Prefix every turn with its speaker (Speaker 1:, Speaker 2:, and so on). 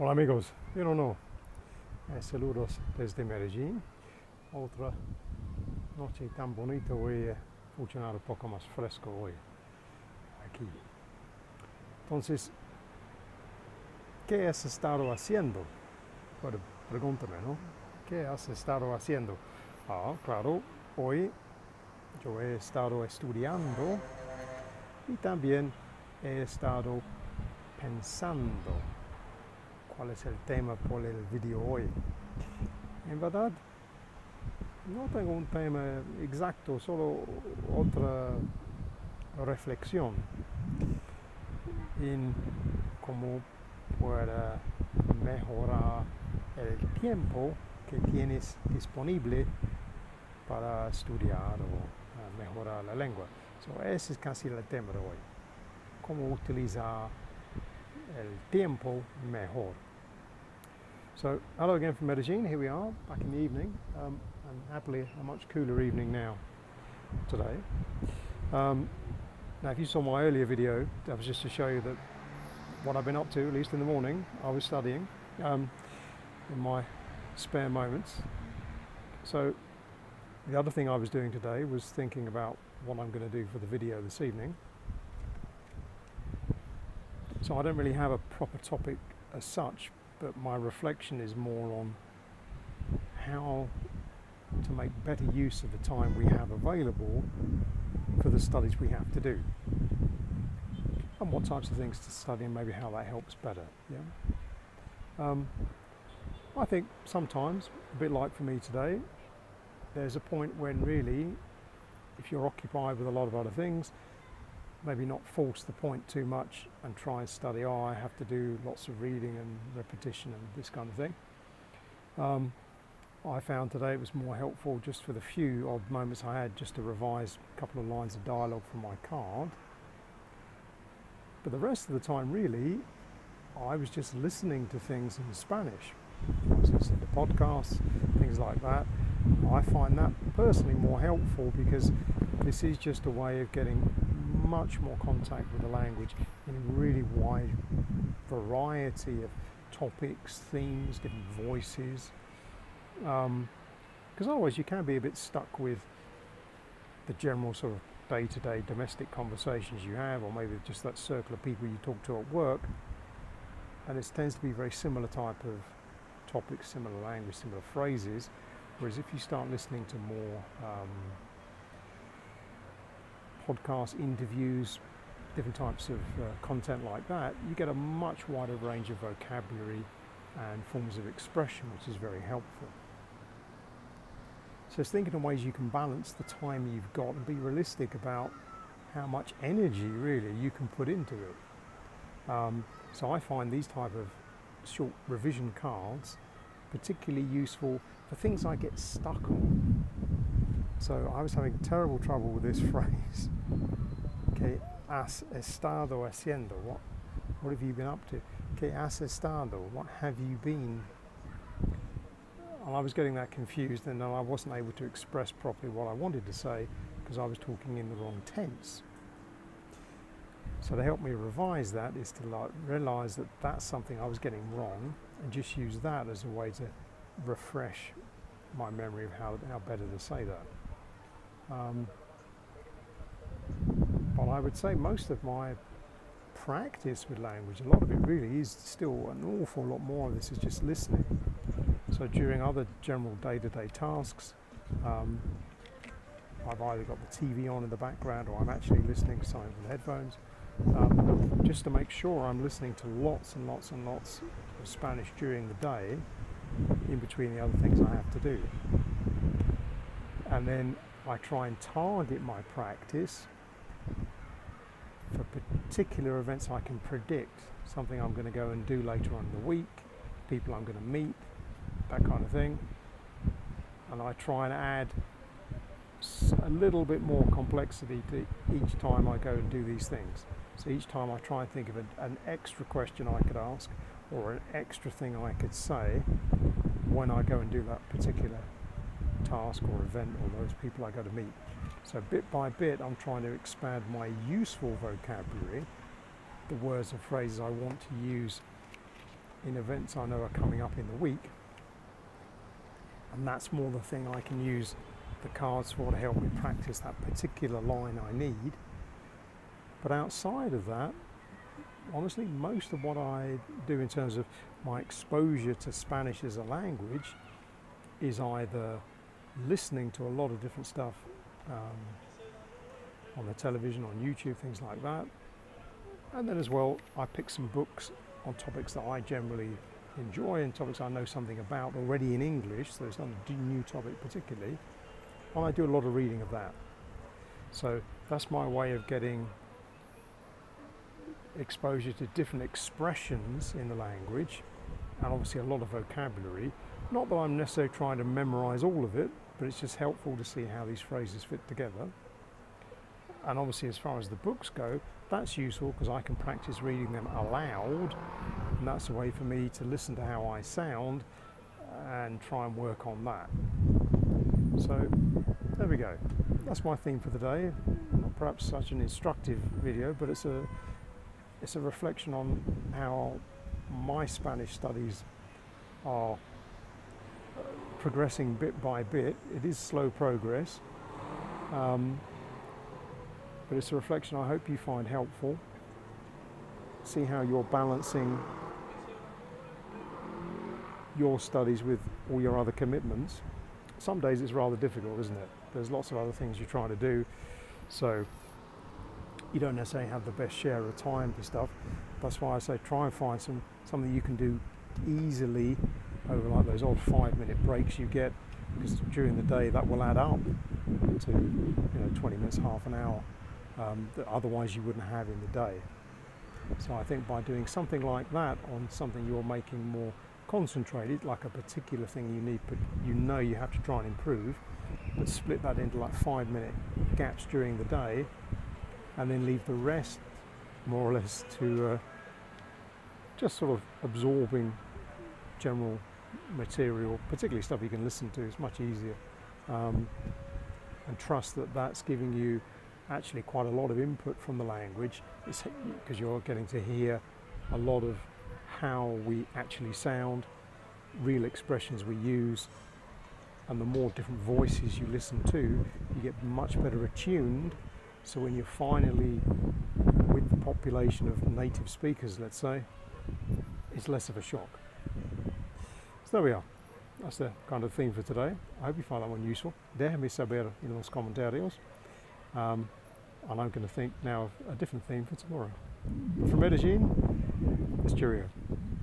Speaker 1: Hola amigos, yo no, saludos desde Medellín. Otra noche tan bonita hoy, funcionar un poco más fresco hoy aquí. Entonces, ¿qué has estado haciendo? Bueno, pregúntame, ¿no? ¿Qué has estado haciendo? Claro, hoy yo he estado estudiando y también he estado pensando cuál es el tema por el vídeo hoy. En verdad, no tengo un tema exacto, solo otra reflexión en cómo pueda mejorar el tiempo que tienes disponible para estudiar o mejorar la lengua. Ese es casi el tema de hoy. Cómo utilizar el tiempo mejor. So, hello again from Medellin. Here we are, back in the evening, and happily a much cooler evening now today. Now, if you saw my earlier video, that was just to show you that what I've been up to, at least in the morning. I was studying in my spare moments. So, the other thing I was doing today was thinking about what I'm going to do for the video this evening. So, I don't really have a proper topic as such, but my reflection is more on how to make better use of the time we have available for the studies we have to do, and what types of things to study and maybe how that helps better. I think sometimes, a bit like for me today, there's a point when really, if you're occupied with a lot of other things, maybe not force the point too much and try and study, I have to do lots of reading and repetition and this kind of thing. I found today it was more helpful just for the few odd moments I had just to revise a couple of lines of dialogue from my card. But the rest of the time really, I was just listening to things in Spanish. I was listening to podcasts, things like that. I find that personally more helpful because this is just a way of getting much more contact with the language in a really wide variety of topics, themes, different voices. Because otherwise you can be a bit stuck with the general sort of day-to-day domestic conversations you have, or maybe just that circle of people you talk to at work, and it tends to be very similar type of topics, similar language, similar phrases, whereas if you start listening to more podcast interviews, different types of content like that, you get a much wider range of vocabulary and forms of expression, which is very helpful. So it's thinking of ways you can balance the time you've got and be realistic about how much energy really you can put into it. So I find these type of short revision cards particularly useful for things I get stuck on. So I was having terrible trouble with this phrase. ¿Qué has estado haciendo? What have you been up to? ¿Qué has estado? What have you been? And I was getting that confused, and then I wasn't able to express properly what I wanted to say because I was talking in the wrong tense. So to help me revise that is to realise that that's something I was getting wrong, and just use that as a way to refresh my memory of how better to say that. But I would say most of my practice with language, a lot of it really is still an awful lot more of this is just listening. So during other general day-to-day tasks, I've either got the TV on in the background or I'm actually listening to something with headphones, just to make sure I'm listening to lots and lots and lots of Spanish during the day, in between the other things I have to do. And then I try and target my practice for particular events I can predict, something I'm going to go and do later on in the week, people I'm going to meet, that kind of thing. And I try and add a little bit more complexity to each time I go and do these things. So each time I try and think of an extra question I could ask or an extra thing I could say when I go and do that particular task or event or those people I go to meet. So bit by bit I'm trying to expand my useful vocabulary, the words and phrases I want to use in events I know are coming up in the week, and that's more the thing I can use the cards for to help me practice that particular line I need. But outside of that, honestly, most of what I do in terms of my exposure to Spanish as a language is either listening to a lot of different stuff on the television, on YouTube, things like that. And then as well, I pick some books on topics that I generally enjoy and topics I know something about already in English, so it's not a new topic particularly. And I do a lot of reading of that. So that's my way of getting exposure to different expressions in the language, and obviously a lot of vocabulary. Not that I'm necessarily trying to memorize all of it, but it's just helpful to see how these phrases fit together. And obviously as far as the books go, that's useful because I can practice reading them aloud, and that's a way for me to listen to how I sound and try and work on that. So there we go. That's my theme for the day. Not perhaps such an instructive video, but it's a reflection on how my Spanish studies are progressing bit by bit. It is slow progress, but it's a reflection I hope you find helpful. See how you're balancing your studies with all your other commitments. Some days it's rather difficult, isn't it? There's lots of other things you're trying to do, so you don't necessarily have the best share of time for stuff. That's why I say try and find something you can do easily over like those odd 5-minute breaks you get, because during the day that will add up to 20 minutes, half an hour, that otherwise you wouldn't have in the day. So I think by doing something like that on something you're making more concentrated, like a particular thing you need, but you have to try and improve, but split that into like 5-minute gaps during the day, and then leave the rest more or less to just sort of absorbing general material, particularly stuff you can listen to. It's much easier, and trust that that's giving you actually quite a lot of input from the language, because you're getting to hear a lot of how we actually sound, real expressions we use, and the more different voices you listen to, you get much better attuned. So when you're finally with the population of native speakers, let's say, it's less of a shock. So there we are. That's the kind of theme for today. I hope you find that one useful. Déjame saber en los comentarios. And I'm going to think now of a different theme for tomorrow. But from Medellin, it's Cheerio.